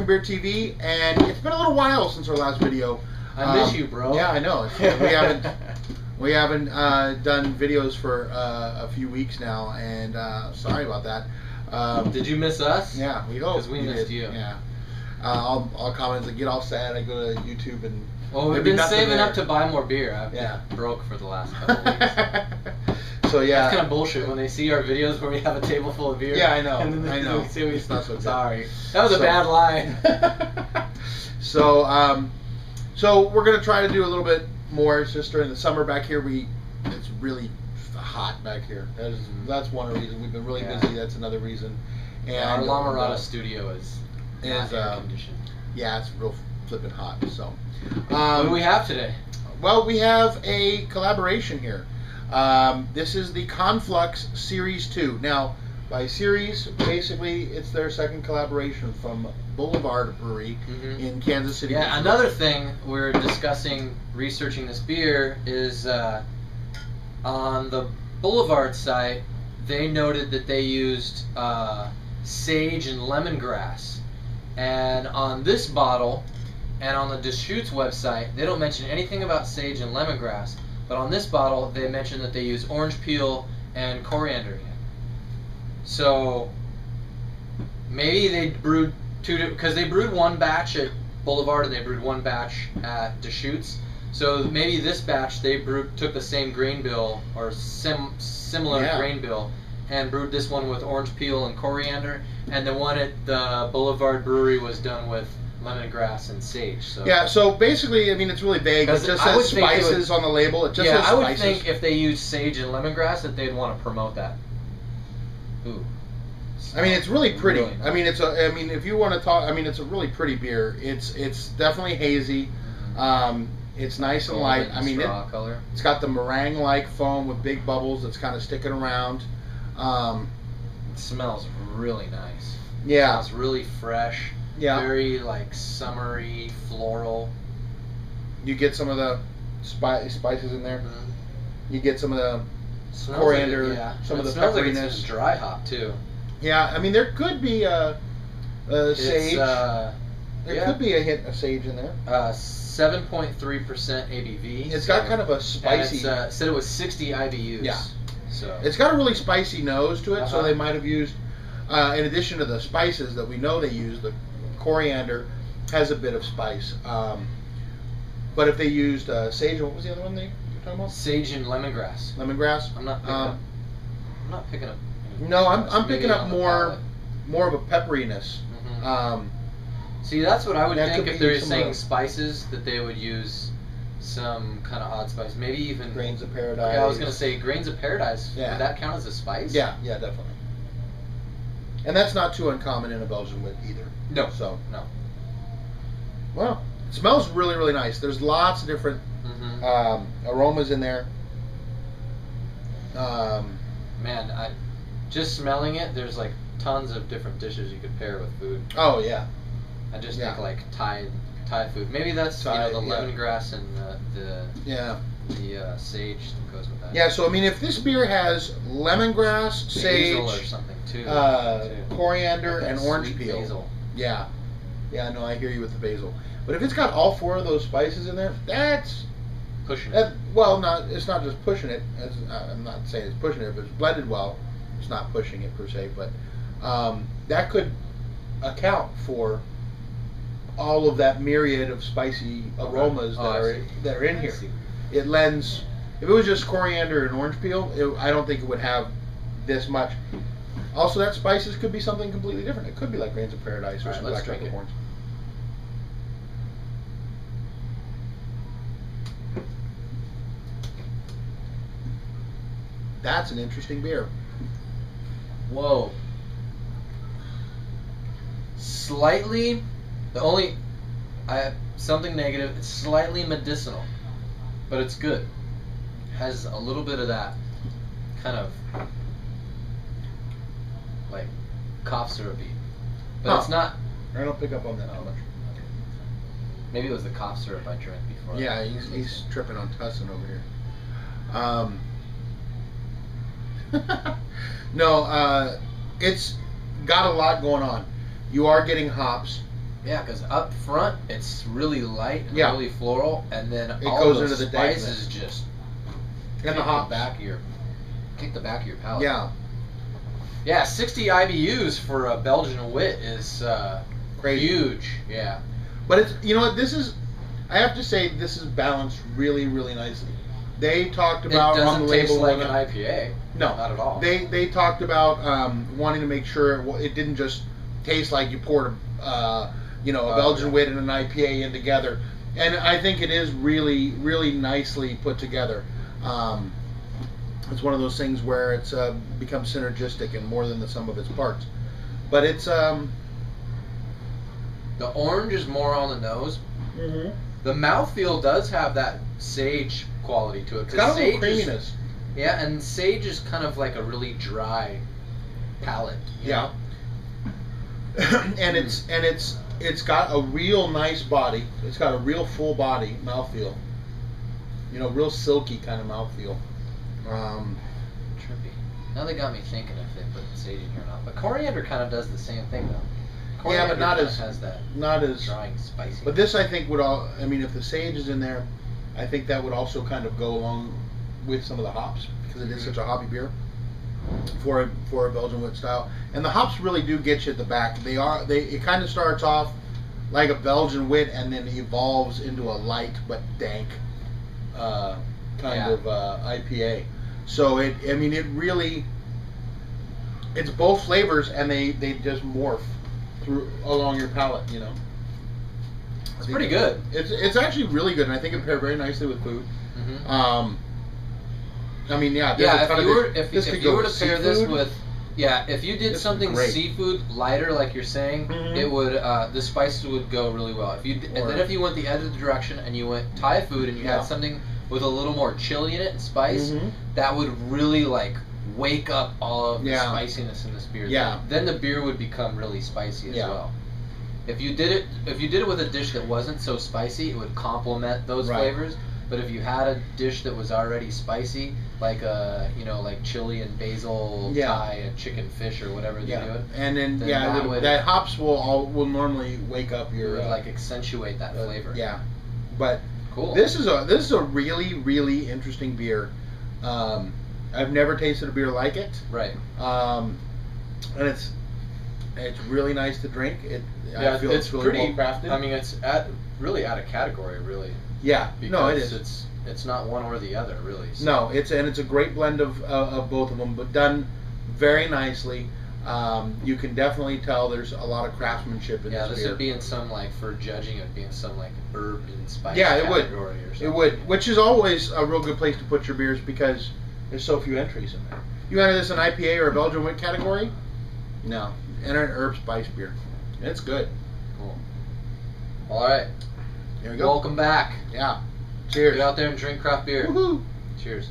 American Beer TV, and it's been a little while since our last video. I miss you, bro. Yeah, I know. We haven't done videos for a few weeks now, and sorry about that. Did you miss us? Yeah, because we missed you. Yeah. I'll comment and get all sad. I go to YouTube and. Well, we've been saving up to buy more beer. I've been broke for the last couple of weeks. So yeah, that's kind of bullshit when they see our videos where we have a table full of beer. Yeah, I know. And then I know. See it's not so good. Sorry, that was a bad line. So we're gonna try to do a little bit more. It's just during the summer back here. It's really hot back here. That's one reason we've been really busy. That's another reason. And our La Mirada studio is air conditioned. Yeah, it's real flipping hot. So what do we have today? Well, we have a collaboration here. This is the Conflux Series 2. Now, by series, basically, it's their second collaboration from Boulevard Brewery in Kansas City. Yeah, another thing we're discussing, researching this beer, is on the Boulevard site, they noted that they used sage and lemongrass. And on this bottle, and on the Deschutes website, they don't mention anything about sage and lemongrass. But on this bottle, they mention that they use orange peel and coriander in it. So maybe they brewed because they brewed one batch at Boulevard and they brewed one batch at Deschutes. So maybe this batch they took the same grain bill or similar grain bill and brewed this one with orange peel and coriander, and the one at the Boulevard Brewery was done with lemongrass and sage. So yeah, so basically, I mean, it's really vague. It just says spices on the label. It just says spices. I would think if they use sage and lemongrass that they'd want to promote that. Ooh. I mean, it's really pretty. Really nice. I mean, if you want to talk, I mean, it's a really pretty beer. It's definitely hazy. It's nice and light. I mean, it's got the meringue-like foam with big bubbles that's kind of sticking around. It smells really nice. Yeah. It smells really fresh. Yeah. Very like summery, floral. You get some of the spices in there. You get some of the coriander, some of the pepperiness. Like it's dry hop too. Yeah, I mean there could be a sage. There could be a hint of sage in there. 7.3% ABV. It's got kind of a spicy. And said it was 60 IBUs. Yeah. So it's got a really spicy nose to it. So they might have used, in addition to the spices that we know they use, the coriander has a bit of spice. But if they used sage, what was the other one they were talking about? Sage and lemongrass. Lemongrass. I'm not picking up. No, I'm picking up more of a pepperiness. See, that's what I would think if they're saying spices, that they would use some kind of odd spice. Maybe even grains of paradise. Yeah, I was going to say grains of paradise. Yeah. Would that count as a spice? Yeah, definitely. And that's not too uncommon in a Belgian wit either. No. So no. Well, it smells really, really nice. There's lots of different aromas in there. Man, just smelling it, there's like tons of different dishes you could pair with food. Oh yeah. I just think like Thai food. Maybe that's the lemongrass and the sage that goes with that. Yeah. So I mean, if this beer has lemongrass, sage, basil or something too, coriander, like and orange peel. Basil. Yeah. Yeah. No, I hear you with the basil. But if it's got all four of those spices in there, that's pushing it. Well, it's not just pushing it. I'm not saying it's pushing it. If it's blended well, it's not pushing it per se. But that could account for all of that myriad of spicy aromas that are in here. It lends. If it was just coriander and orange peel, I don't think it would have this much. Also, that spices could be something completely different. It could be like grains of paradise or something like peppercorns. That's an interesting beer. Whoa. Slightly, something negative, it's slightly medicinal, but it's good. Has a little bit of that kind of like cough syrupy, but it's not. I don't pick up on that too much. Maybe it was the cough syrup I drank before. Yeah, he's tripping on Tussin over here. No, it's got a lot going on. You are getting hops. Yeah, because up front it's really light and Yeah. really floral, and then It all goes the into the spices dankness. just And the hops. kick the back of your palate. Yeah. Yeah, 60 IBUs for a Belgian wit is Crazy. huge. Yeah. But it's, you know what, I have to say, this is balanced really, really nicely. They talked about It on doesn't the label taste like when an IPA. No, not at all. They talked about wanting to make sure it didn't just taste like you poured a Belgian wit and an IPA in together, and I think it is really, really nicely put together. It's one of those things where it's becomes synergistic and more than the sum of its parts. But it's the orange is more on the nose. mm-hmm. The mouthfeel does have that sage quality to it. It's got a little sage creaminess. Yeah, and sage is kind of like a really dry palate. Yeah. and it's got a real nice body. It's got a real full body mouthfeel. Real silky kind of mouthfeel. Trippy. Now they got me thinking if they put sage in here or not. But coriander kind of does the same thing though. Yeah, but not kinda as has that not as drying spicy. But this, I think, would all. I mean, if the sage is in there, I think that would also kind of go along with some of the hops because it is such a hoppy beer for a Belgian wit style. And the hops really do get you at the back. It kind of starts off like a Belgian wit and then evolves into a light but dank kind of IPA. So it really, it's both flavors and they just morph along your palate. It's pretty good. It's actually really good, and I think it paired very nicely with food. Mm-hmm. I mean, yeah. If you were to pair this with, if you did something seafood lighter, like you're saying, mm-hmm. it would the spices would go really well. And then if you went the other direction and you went Thai food and you had something with a little more chili in it and spice, mm-hmm. that would really wake up all of the spiciness in this beer. Yeah. Then the beer would become really spicy as well. If you did it with a dish that wasn't so spicy, it would complement those flavors. But if you had a dish that was already spicy, like like chili and basil Thai and chicken fish or whatever they're doing, and then that hops will normally wake up your accentuate that flavor. Yeah, but cool. This is a really, really interesting beer. I've never tasted a beer like it. Right. And it's really nice to drink. I feel it's really pretty well crafted. I mean, it's really out of category, really. Yeah. No, it Because is. It's not one or the other, really. So. No, it's a great blend of both of them, but done very nicely. You can definitely tell there's a lot of craftsmanship in this beer. Yeah, this would be in some for judging, it'd be in some herb and spice category or something. It would, which is always a real good place to put your beers because there's so few entries in there. You enter this in IPA or a Belgian wit category? No, enter an herb spice beer. It's good. Cool. All right. Here we go. Welcome back. Yeah. Cheers. Get out there and drink craft beer. Woohoo. Cheers.